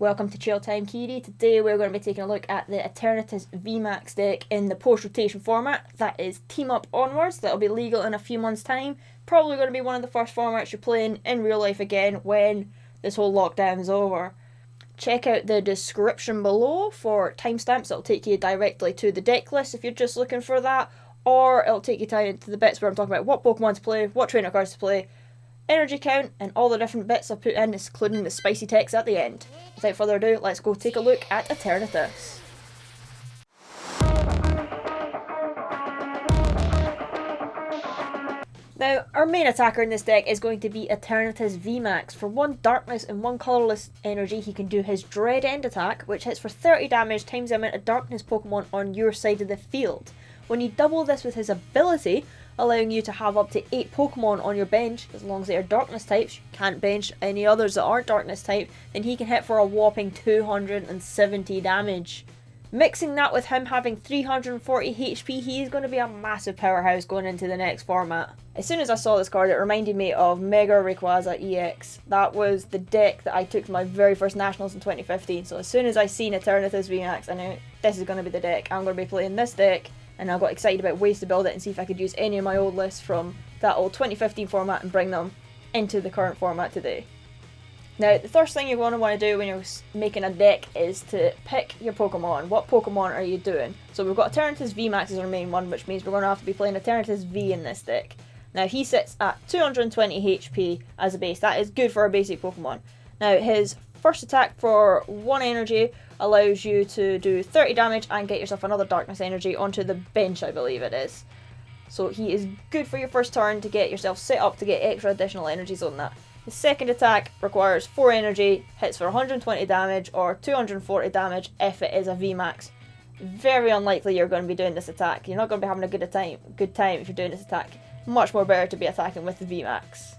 Welcome to Chill Time Kiri. Today we're going to be taking a look at the Eternatus VMAX deck in the post-rotation format. That is team up onwards. That'll be legal in a few months' time. Probably going to be one of the first formats you're playing in real life again when this whole lockdown's over. Check out the description below for timestamps that'll take you directly to the deck list if you're just looking for that, or it'll take you to the bits where I'm talking about what Pokemon to play, what trainer cards to play, energy count, and all the different bits I've put in, including the spicy text at the end. Without further ado, let's go take a look at Eternatus. Now, our main attacker in this deck is going to be Eternatus VMAX. For 1 darkness and 1 colourless energy, he can do his Dread End attack, which hits for 30 damage times the amount of darkness Pokemon on your side of the field. When you double this with his ability, allowing you to have up to 8 Pokemon on your bench, as long as they are darkness types, you can't bench any others that aren't darkness type, then he can hit for a whopping 270 damage. Mixing that with him having 340 HP, he is going to be a massive powerhouse going into the next format. As soon as I saw this card, it reminded me of Mega Rayquaza EX. That was the deck that I took to my very first Nationals in 2015, so as soon as I seen Eternatus VMAX, I knew this is going to be the deck. I'm going to be playing this deck, and I got excited about ways to build it and see if I could use any of my old lists from that old 2015 format and bring them into the current format today. Now, the first thing you're going to want to do when you're making a deck is to pick your Pokemon. What Pokemon are you doing? So we've got Eternatus VMAX as our main one, which means we're going to have to be playing Eternatus V in this deck. Now, he sits at 220 HP as a base. That is good for a basic Pokemon. Now, his first attack for 1 energy allows you to do 30 damage and get yourself another darkness energy onto the bench, I believe it is. So he is good for your first turn to get yourself set up to get extra additional energies on that. The second attack requires 4 energy, hits for 120 damage or 240 damage if it is a VMAX. Very unlikely you're going to be doing this attack. You're not going to be having a good time if you're doing this attack. Much more better to be attacking with the VMAX.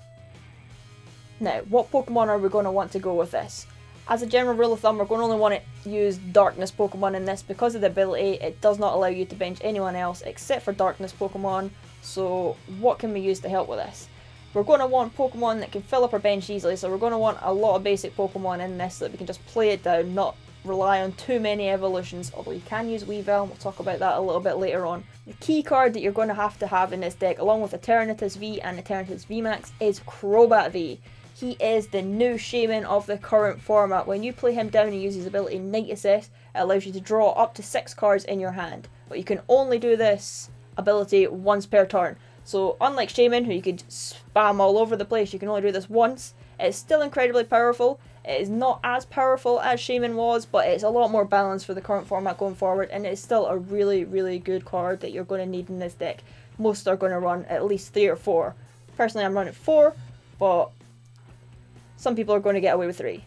Now, what Pokemon are we going to want to go with this? As a general rule of thumb, we're going to only want to use Darkness Pokemon in this because of the ability. It does not allow you to bench anyone else except for Darkness Pokemon. So what can we use to help with this? We're going to want Pokemon that can fill up our bench easily, so we're going to want a lot of basic Pokemon in this so that we can just play it down, not rely on too many evolutions, although you can use Weavile, we'll talk about that a little bit later on. The key card that you're going to have in this deck, along with Eternatus V and Eternatus VMAX, is Crobat V. He is the new Shaman of the current format. When you play him down and use his ability Night Assess, it allows you to draw up to 6 cards in your hand. But you can only do this ability once per turn. So unlike Shaman, who you could spam all over the place, you can only do this once. It's still incredibly powerful. It is not as powerful as Shaman was, but it's a lot more balanced for the current format going forward, and it's still a really, really good card that you're going to need in this deck. Most are going to run at least 3 or 4. Personally, I'm running 4, but some people are going to get away with 3.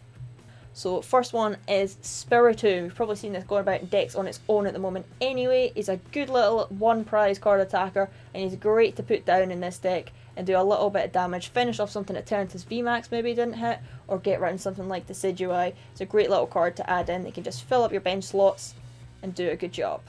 So first one is Spiritomb. You've probably seen this going about in decks on its own at the moment anyway. He's a good little 1 prize card attacker, and he's great to put down in this deck and do a little bit of damage. Finish off something Eternatus VMAX maybe didn't hit, or get around something like Decidueye. It's a great little card to add in. They can just fill up your bench slots and do a good job.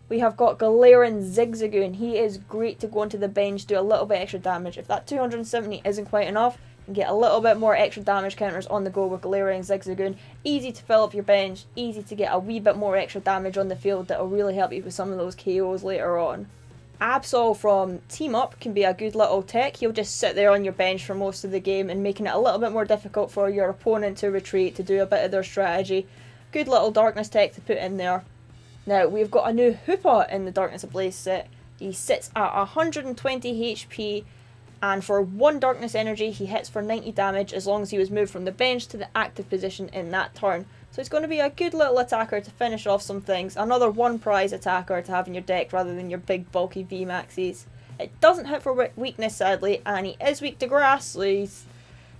We have got Galarian Zigzagoon. He is great to go onto the bench, do a little bit extra damage. If that 270 isn't quite enough, and get a little bit more extra damage counters on the go with Galarian Zigzagoon. Easy to fill up your bench, easy to get a wee bit more extra damage on the field that will really help you with some of those KOs later on. Absol from Team Up can be a good little tech. He'll just sit there on your bench for most of the game and making it a little bit more difficult for your opponent to retreat, to do a bit of their strategy. Good little darkness tech to put in there. Now, we've got a new Hoopa in the Darkness Ablaze set. He sits at 120 HP, and for 1 darkness energy, he hits for 90 damage as long as he was moved from the bench to the active position in that turn. So it's going to be a good little attacker to finish off some things. Another 1 prize attacker to have in your deck rather than your big bulky VMAXs. It doesn't hit for weakness sadly, and he is weak to grass, so he's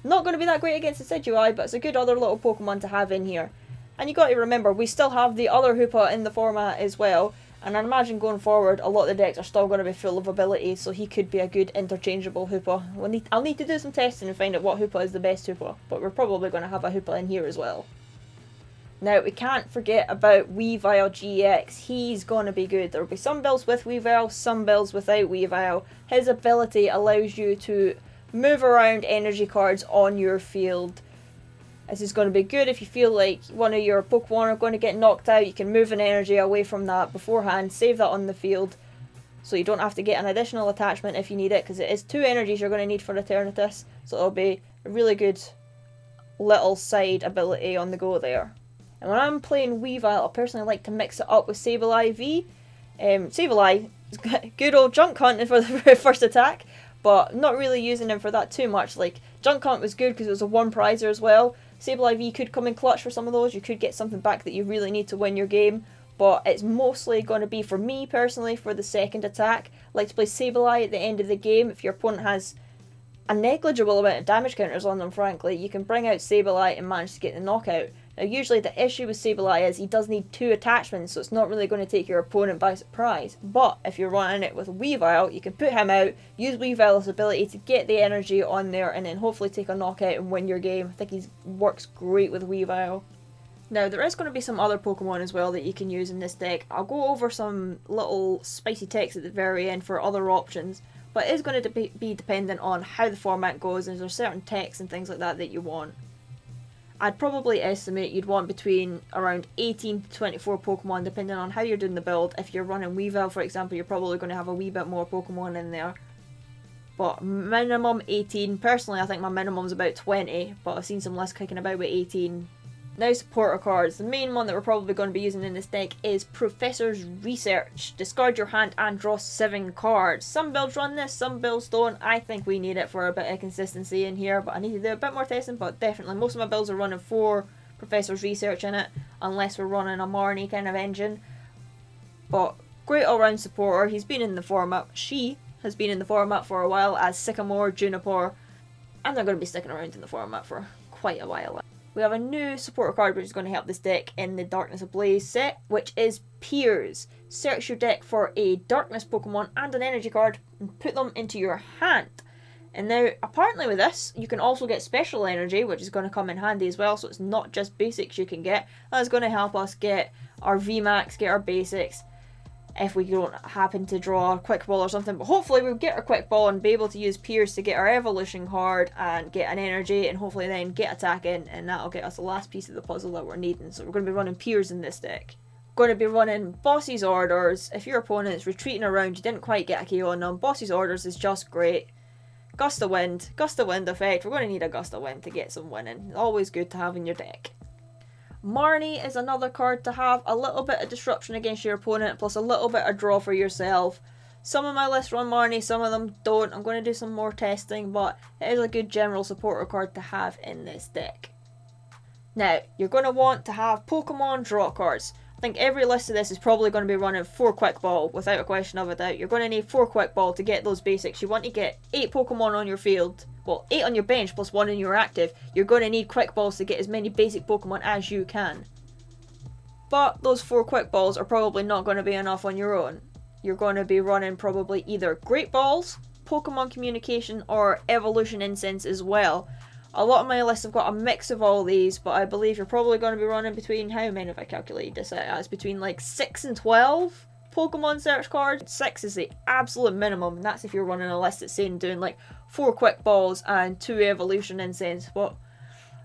not going to be that great against Decidueye, but it's a good other little Pokemon to have in here. And you got to remember, we still have the other Hoopa in the format as well. And I imagine going forward, a lot of the decks are still going to be full of abilities, so he could be a good interchangeable Hoopa. I'll need to do some testing and find out what Hoopa is the best Hoopa, but we're probably going to have a Hoopa in here as well. Now, we can't forget about Weavile GX. He's going to be good. There will be some builds with Weavile, some builds without Weavile. His ability allows you to move around energy cards on your field This is going to be good if you feel like one of your Pokemon are going to get knocked out. You can move an energy away from that beforehand, save that on the field, so you don't have to get an additional attachment if you need it, because it is 2 energies you're going to need for Eternatus, so it'll be a really good little side ability on the go there. And when I'm playing Weavile, I personally like to mix it up with Sableye V. Sableye is good old junk hunting for the first attack, but not really using him for that too much. Like, Junk Hunt was good because it was a 1-prizer as well. Sableye V could come in clutch for some of those. You could get something back that you really need to win your game. But it's mostly going to be, for me personally, for the second attack. I like to play Sableye at the end of the game. If your opponent has a negligible amount of damage counters on them, frankly, you can bring out Sableye and manage to get the knockout. Now, usually the issue with Sableye is he does need 2 attachments, so it's not really going to take your opponent by surprise. But if you're running it with Weavile, you can put him out, use Weavile's ability to get the energy on there, and then hopefully take a knockout and win your game. I think he works great with Weavile. Now, there is going to be some other Pokemon as well that you can use in this deck. I'll go over some little spicy text at the very end for other options, but it is going to be dependent on how the format goes, and there's certain texts and things like that that you want. I'd probably estimate you'd want between around 18 to 24 Pokemon depending on how you're doing the build. If you're running Weavile, for example, you're probably going to have a wee bit more Pokemon in there. But minimum 18. Personally, I think my minimum's about 20, but I've seen some lists kicking about with 18. Now, supporter cards. The main one that we're probably going to be using in this deck is Professor's Research. Discard your hand and draw 7 cards. Some builds run this, some builds don't. I think we need it for a bit of consistency in here, but I need to do a bit more testing. But definitely, most of my builds are running 4 Professor's Research in it, unless we're running a Marnie kind of engine. But great all-round supporter. He's been in the format. She has been in the format for a while as Sycamore, Juniper, and they're going to be sticking around in the format for quite a while. We have a new supporter card which is going to help this deck in the Darkness Ablaze set, which is Peers. Search your deck for a Darkness Pokemon and an energy card and put them into your hand. And now, apparently with this, you can also get special energy, which is going to come in handy as well, so it's not just basics you can get. That's going to help us get our VMAX, get our basics, if we don't happen to draw a quick ball or something. But hopefully we'll get our quick ball and be able to use Pierce to get our evolution card and get an energy, and hopefully then get attack in, and that'll get us the last piece of the puzzle that we're needing. So we're going to be running Pierce in this deck. Going to be running Boss's Orders. If your opponent's retreating around, you didn't quite get a KO on them, Boss's Orders is just great. Gust of Wind effect. We're going to need a Gust of Wind to get some winning. Always good to have in your deck. Marnie is another card to have. A little bit of disruption against your opponent, plus a little bit of draw for yourself. Some of my lists run Marnie, some of them don't. I'm going to do some more testing, but it is a good general supporter card to have in this deck. Now, you're going to want to have Pokemon draw cards. I think every list of this is probably going to be running 4 Quick Ball, without a question of a doubt. You're going to need 4 Quick Ball to get those basics. You want to get 8 Pokemon on your field. Well, 8 on your bench plus 1 in your active. You're going to need Quick Balls to get as many basic Pokemon as you can. But those 4 Quick Balls are probably not going to be enough on your own. You're going to be running probably either Great Balls, Pokemon Communication, or Evolution Incense as well. A lot of my lists have got a mix of all these, but I believe you're probably going to be running between, how many have I calculated this as? Between like 6 and 12 Pokemon search cards. 6 is the absolute minimum, and that's if you're running a list that's saying doing like 4 Quick Balls and 2 Evolution Incense. But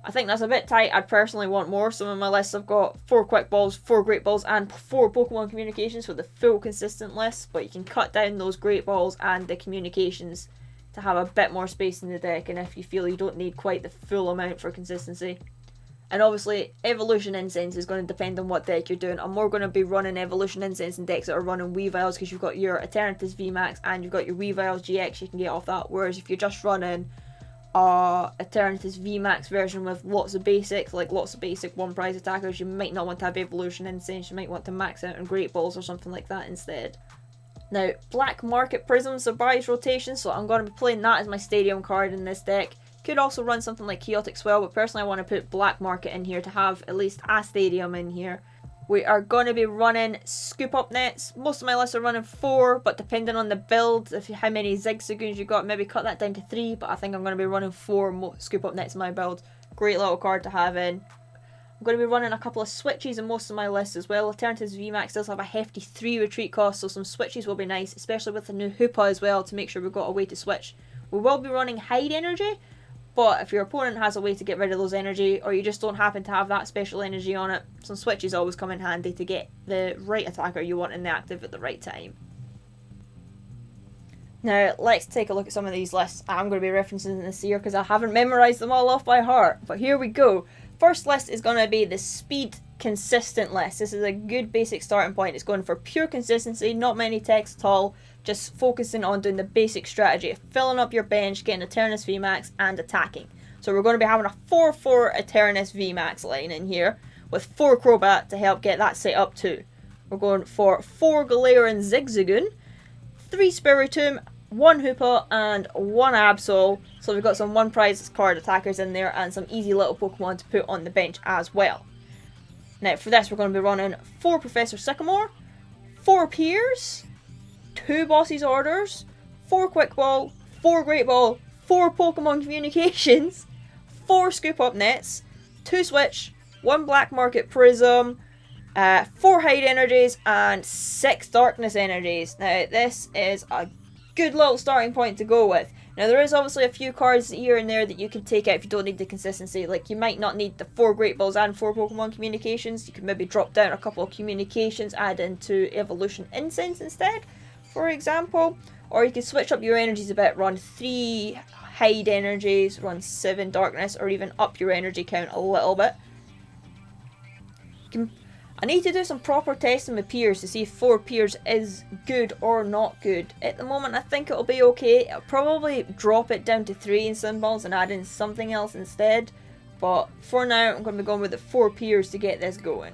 I think that's a bit tight. I'd personally want more. Some of my lists have got 4 Quick Balls, 4 Great Balls, and 4 Pokemon Communications for the full consistent list, but you can cut down those Great Balls and the Communications to have a bit more space in the deck, and if you feel you don't need quite the full amount for consistency. And obviously, Evolution Incense is going to depend on what deck you're doing. I'm more going to be running Evolution Incense in decks that are running Weaviles, because you've got your Eternatus VMAX and you've got your Weaviles GX you can get off that. Whereas if you're just running Eternatus VMAX version with lots of basics, like lots of basic 1-prize attackers, you might not want to have Evolution Incense. You might want to max out on Great Balls or something like that instead. Now, Black Market Prism survives rotation, so I'm going to be playing that as my stadium card in this deck. Could also run something like Chaotic Swell, but personally I want to put Black Market in here to have at least a stadium in here. We are going to be running Scoop Up Nets. Most of my lists are running 4, but depending on the build, how many Zigzagoons you got, maybe cut that down to 3, but I think I'm going to be running 4 Scoop Up Nets in my build. Great little card to have in. I'm going to be running a couple of switches in most of my lists as well. Eternatus VMAX does have a hefty 3 retreat cost, so some switches will be nice, especially with the new Hoopa as well, to make sure we've got a way to switch. We will be running Hide Energy, But if your opponent has a way to get rid of those energy, or you just don't happen to have that special energy on it, some switches always come in handy to get the right attacker you want in the active at the right time. Now, let's take a look at some of these lists. I'm going to be referencing this here because I haven't memorised them all off by heart. But here we go. First list is going to be the Speed Consistent list. This is a good basic starting point. It's going for pure consistency, not many text at all. Just focusing on doing the basic strategy of filling up your bench, getting Eternatus VMAX, and attacking. So we're going to be having a 4-4 Eternatus VMAX line in here, with 4 Crobat to help get that set up too. We're going for 4 Galarian Zigzagoon, 3 Spiritomb, 1 Hoopa, and 1 Absol. So we've got some 1 prize card attackers in there, and some easy little Pokemon to put on the bench as well. Now for this we're going to be running 4 Professor Sycamore, 4 Piers, 2 Boss's Orders, 4 Quick Ball, 4 Great Ball, 4 Pokemon Communications, 4 Scoop Up Nets, 2 Switch, 1 Black Market Prism, 4 Hide Energies, and 6 Darkness Energies. Now this is a good little starting point to go with. Now there is obviously a few cards here and there that you can take out if you don't need the consistency. Like you might not need the 4 Great Balls and 4 Pokemon Communications. You can maybe drop down a couple of Communications, add into Evolution Incense instead, for example. Or you can switch up your energies a bit, run 3 Hide Energies, run 7 Darkness, or even up your energy count a little bit. I need to do some proper testing with Piers to see if 4 Piers is good or not good. At the moment I think it'll be okay. I'll probably drop it down to 3 in symbols and add in something else instead. But for now I'm going to be going with the 4 Piers to get this going.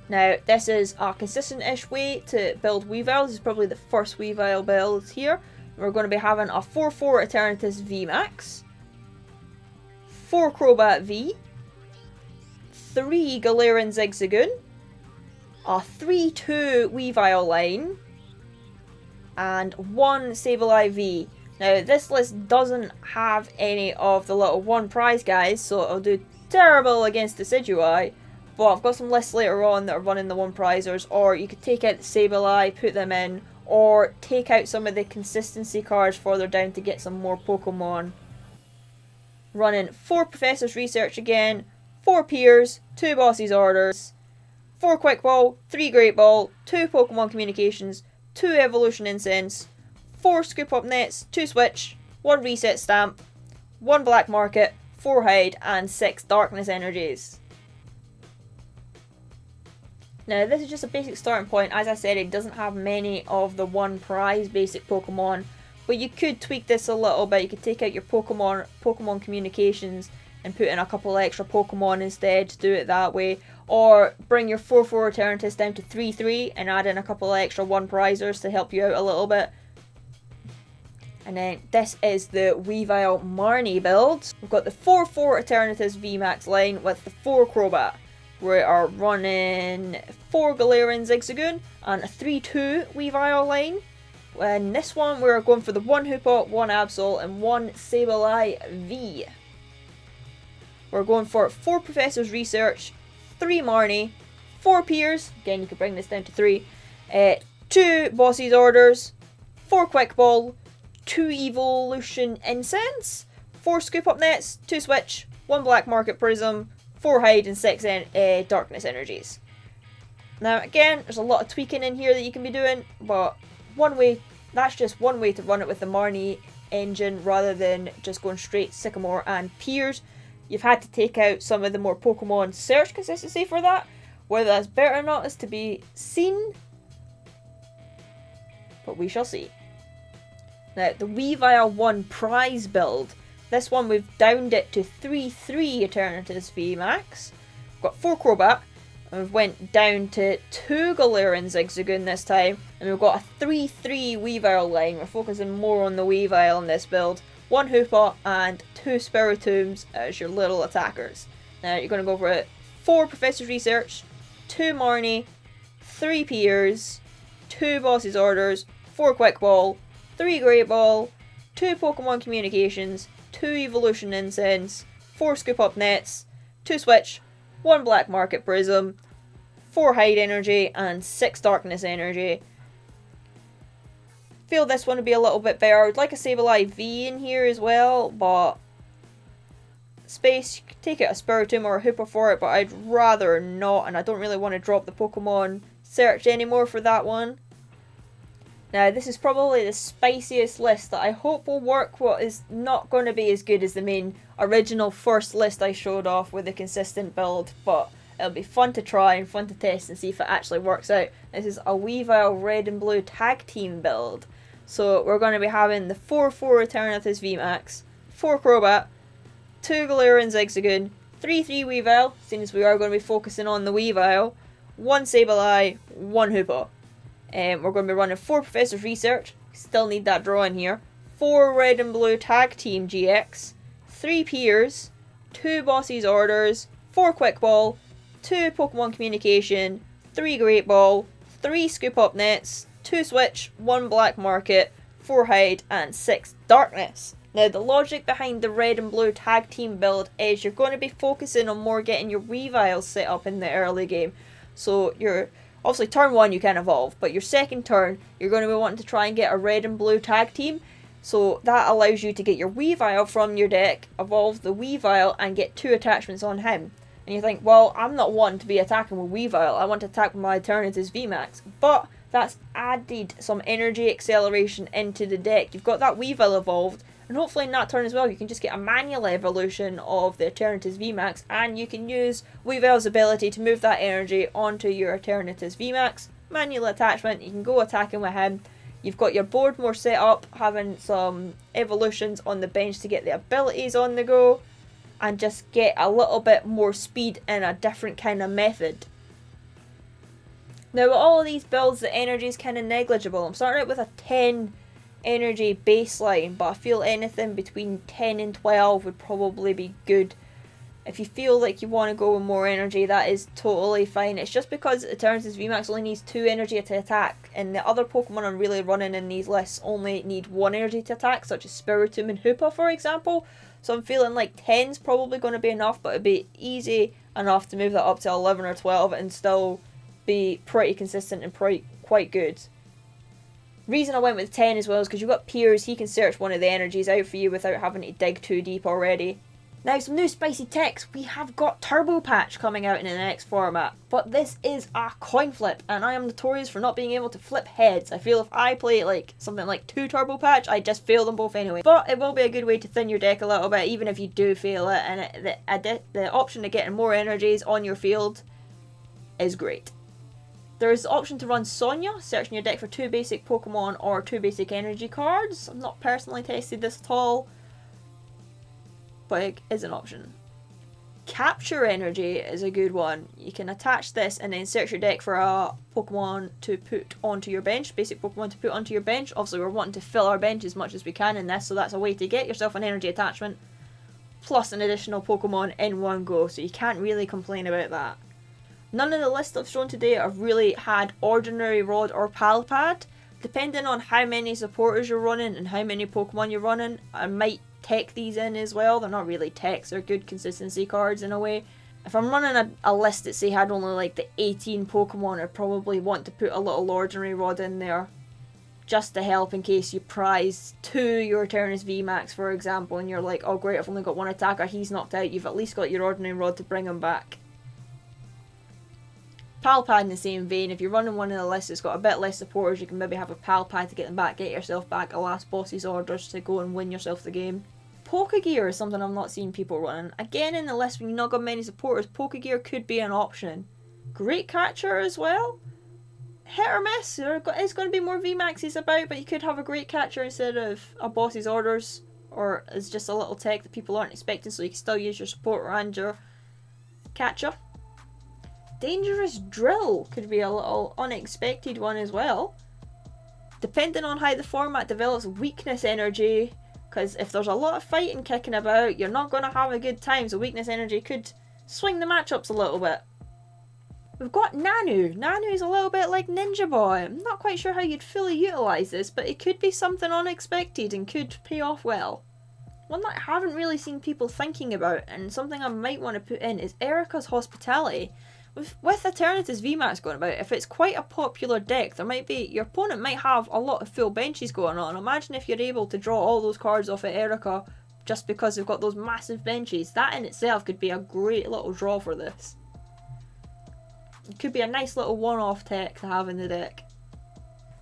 Now this is a consistent-ish way to build Weavile. This is probably the first Weavile build here. We're going to be having a 4-4 Eternatus VMAX, 4 Crobat V, 3 Galarian Zigzagoon, a 3-2 Weavile line, and 1 Sableye V. Now this list doesn't have any of the little 1 prize guys, so it'll do terrible against Decidueye, but I've got some lists later on that are running the 1 prizers, or you could take out the Sableye, put them in, or take out some of the consistency cards further down to get some more Pokemon. Running 4 Professor's Research again, 4 Piers, 2 Boss's Orders, 4 Quick Ball, 3 Great Ball, 2 Pokemon Communications, 2 Evolution Incense, 4 Scoop Up Nets, 2 Switch, 1 Reset Stamp, 1 Black Market, 4 Hide, and 6 Darkness Energies. Now this is just a basic starting point. As I said, it doesn't have many of the 1 prize basic Pokemon, but you could tweak this a little bit. You could take out your Pokemon Communications and put in a couple extra Pokemon instead to do it that way. Or bring your 4-4 Eternatus down to 3-3 and add in a couple extra 1 prizers to help you out a little bit. And then this is the Weavile Marnie build. We've got the 4-4 Eternatus VMAX line with the 4 Crobat. We are running 4 Galarian Zigzagoon and a 3-2 Weavile line. And this one we're going for the 1 Hoopa, 1 Absol, and 1 Sableye V. We're going for 4 Professor's Research, 3 Marnie, 4 Piers, again you could bring this down to 3, 2 Boss's Orders, 4 Quick Ball, 2 Evolution Incense, 4 Scoop Up Nets, 2 Switch, 1 Black Market Prism, 4 Hide, and 6 Darkness Energies. Now again, there's a lot of tweaking in here that you can be doing, but that's just one way to run it with the Marnie engine rather than just going straight Sycamore and Piers. You've had to take out some of the more Pokemon search consistency for that. Whether that's better or not is to be seen, but we shall see. Now, the Weavile 1 prize build. This one we've downed it to 3-3 Eternatus VMAX. We've got 4 Crobat, and we've went down to 2 Galarian Zigzagoon this time, and we've got a 3-3 Weavile line. We're focusing more on the Weavile in this build. 1 Hoopa and 2 Spiritombs as your little attackers. Now you're going to go for 4 Professor's Research, 2 Marnie, 3 Piers, 2 Boss's Orders, 4 Quick Ball, 3 Great Ball, 2 Pokemon Communications, 2 Evolution Incense, 4 Scoop Up Nets, 2 Switch, 1 Black Market Prism, 4 Hide Energy, and 6 Darkness Energy. Feel this one would be a little bit better. I'd like a Sableye V in here as well, but space, you could take out a Spiritomb or a Hoopa for it, but I'd rather not, and I don't really want to drop the Pokemon search anymore for that one. Now, this is probably the spiciest list that I hope will work, what is not going to be as good as the main original first list I showed off with a consistent build, but it'll be fun to try and fun to test and see if it actually works out. This is a Weavile Red and Blue tag team build. So we're going to be having the 4-4 Eternatus VMAX, 4 Crobat, 2 Galarian Zigzagoon, 3-3 Weavile, since we are going to be focusing on the Weavile, 1 Sableye, 1 Hoopa. We're going to be running 4 Professor's Research, still need that draw in here, 4 Red and Blue Tag Team GX, 3 Piers, 2 Boss's Orders, 4 Quick Ball, 2 Pokemon Communication, 3 Great Ball, 3 Scoop Up Nets, 2 Switch, 1 Black Market, 4 Hide, and 6 Darkness. Now, the logic behind the Red and Blue Tag Team build is you're going to be focusing on more getting your Weaviles set up in the early game. So, obviously turn 1 you can evolve, but your second turn, you're going to be wanting to try and get a Red and Blue Tag Team. So, that allows you to get your Weavile from your deck, evolve the Weavile, and get 2 attachments on him. And you think, well, I'm not one to be attacking with Weavile, I want to attack with my Eternatus VMAX. But that's added some energy acceleration into the deck. You've got that Weavile evolved, and hopefully in that turn as well, you can just get a manual evolution of the Eternatus VMAX, and you can use Weavile's ability to move that energy onto your Eternatus VMAX. Manual attachment, you can go attacking with him. You've got your board more set up, having some evolutions on the bench to get the abilities on the go, and just get a little bit more speed in a different kind of method. Now, with all of these builds, the energy is kind of negligible. I'm starting out with a 10 energy baseline, but I feel anything between 10 and 12 would probably be good. If you feel like you want to go with more energy, that is totally fine. It's just because Eternatus VMAX only needs 2 energy to attack, and the other Pokemon I'm really running in these lists only need 1 energy to attack, such as Spiritomb and Hoopa, for example. So I'm feeling like 10's probably going to be enough, but it'd be easy enough to move that up to 11 or 12 and still be pretty consistent and quite good. Reason I went with 10 as well is because you've got Piers, he can search one of the energies out for you without having to dig too deep already. Now, some new spicy techs. We have got Turbo Patch coming out in the next format, but this is a coin flip, and I am notorious for not being able to flip heads. I feel if I play like something like 2 Turbo Patch, I just fail them both anyway. But it will be a good way to thin your deck a little bit, even if you do fail it, and the option of getting more energies on your field is great. There is the option to run Sonya, searching your deck for 2 basic Pokemon or 2 basic energy cards. I've not personally tested this at all, but it is an option. Capture Energy is a good one. You can attach this and then search your deck for a Pokemon to put onto your bench, basic Pokemon to put onto your bench. Obviously, we're wanting to fill our bench as much as we can in this, so that's a way to get yourself an energy attachment plus an additional Pokemon in one go, so you can't really complain about that. None of the lists I've shown today have really had Ordinary Rod or Palpad. Depending on how many supporters you're running and how many Pokemon you're running, I might tech these in as well. They're not really techs, they're good consistency cards in a way. If I'm running a list that say had only like the 18 Pokemon, I'd probably want to put a little Ordinary Rod in there just to help in case you prize 2 your Eternatus VMAX, for example, and you're like, oh great, I've only got 1 attacker, he's knocked out. You've at least got your Ordinary Rod to bring him back. Palpad in the same vein. If you're running one of the lists that's got a bit less supporters, you can maybe have a Palpad to get them back, get yourself back a last boss's orders to go and win yourself the game. Pokegear is something I've not seen people running. Again, in the list when you've not got many supporters, Pokegear could be an option. Great Catcher as well. Hit or miss. There's going to be more VMAXs about, but you could have a Great Catcher instead of a boss's orders, or as just a little tech that people aren't expecting, so you can still use your supporter and your catcher. Dangerous Drill could be a little unexpected one as well. Depending on how the format develops, Weakness Energy, because if there's a lot of fighting kicking about, you're not going to have a good time, so Weakness Energy could swing the matchups a little bit. We've got Nanu. Nanu's a little bit like Ninja Boy. I'm not quite sure how you'd fully utilise this, but it could be something unexpected and could pay off well. One that I haven't really seen people thinking about, and something I might want to put in, is Erica's Hospitality. With Eternatus VMAX going about, if it's quite a popular deck, your opponent might have a lot of full benches going on. Imagine if you're able to draw all those cards off at Erica just because they've got those massive benches. That in itself could be a great little draw for this. It could be a nice little one-off tech to have in the deck.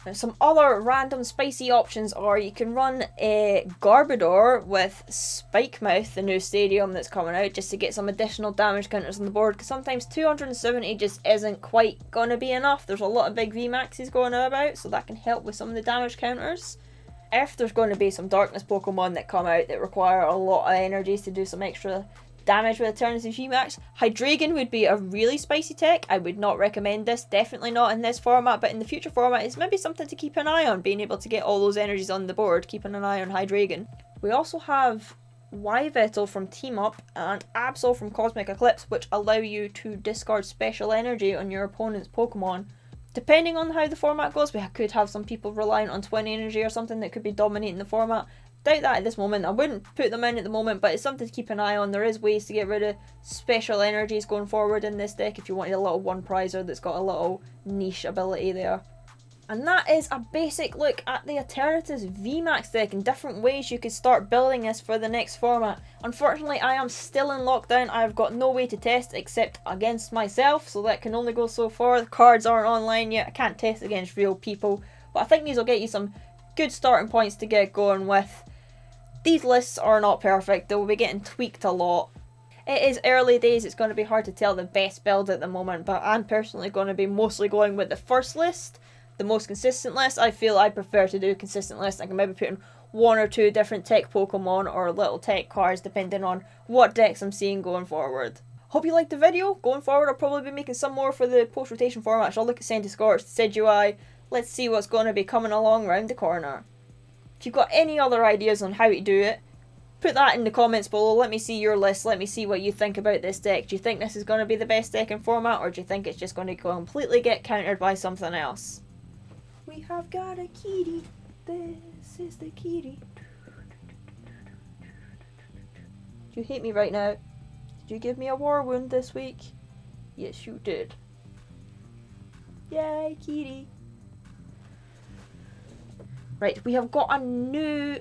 Now, some other random spicy options are you can run a Garbodor with Spikemouth, the new stadium that's coming out, just to get some additional damage counters on the board, because sometimes 270 just isn't quite going to be enough. There's a lot of big VMAXs going about, so that can help with some of the damage counters. If there's going to be some Darkness Pokemon that come out that require a lot of energies to do some extra damage with Eternatus VMAX, Hydreigon would be a really spicy tech. I would not recommend this, definitely not in this format, but in the future format it's maybe something to keep an eye on, being able to get all those energies on the board, keeping an eye on Hydreigon. We also have Weavile from Team Up and Absol from Cosmic Eclipse, which allow you to discard special energy on your opponent's Pokemon. Depending on how the format goes, we could have some people relying on twin energy or something that could be dominating the format. Doubt that at this moment. I wouldn't put them in at the moment, but it's something to keep an eye on. There is ways to get rid of special energies going forward in this deck if you wanted a little one prizer that's got a little niche ability there. And that is a basic look at the Eternatus VMAX deck and different ways you could start building this for the next format. Unfortunately, I am still in lockdown. I've got no way to test except against myself, so that can only go so far. The cards aren't online yet. I can't test against real people, but I think these will get you some good starting points to get going with. These lists are not perfect. They will be getting tweaked a lot. It is early days. It's going to be hard to tell the best build at the moment, but I'm personally going to be mostly going with the first list. The most consistent list. I feel I prefer to do a consistent list. I can maybe put in one or two different tech Pokemon or little tech cards depending on what decks I'm seeing going forward. Hope you liked the video. Going forward I'll probably be making some more for the post-rotation format. So I'll look at Centiskorch, Decidueye. Let's see what's going to be coming along round the corner. If you've got any other ideas on how to do it, put that in the comments below. Let me see your list. Let me see what you think about this deck. Do you think this is going to be the best deck in format, or do you think it's just going to completely get countered by something else? We have got a kitty. This is the kitty. Do you hate me right now? Did you give me a war wound this week? Yes, you did. Yay, kitty. Right, we have got a new...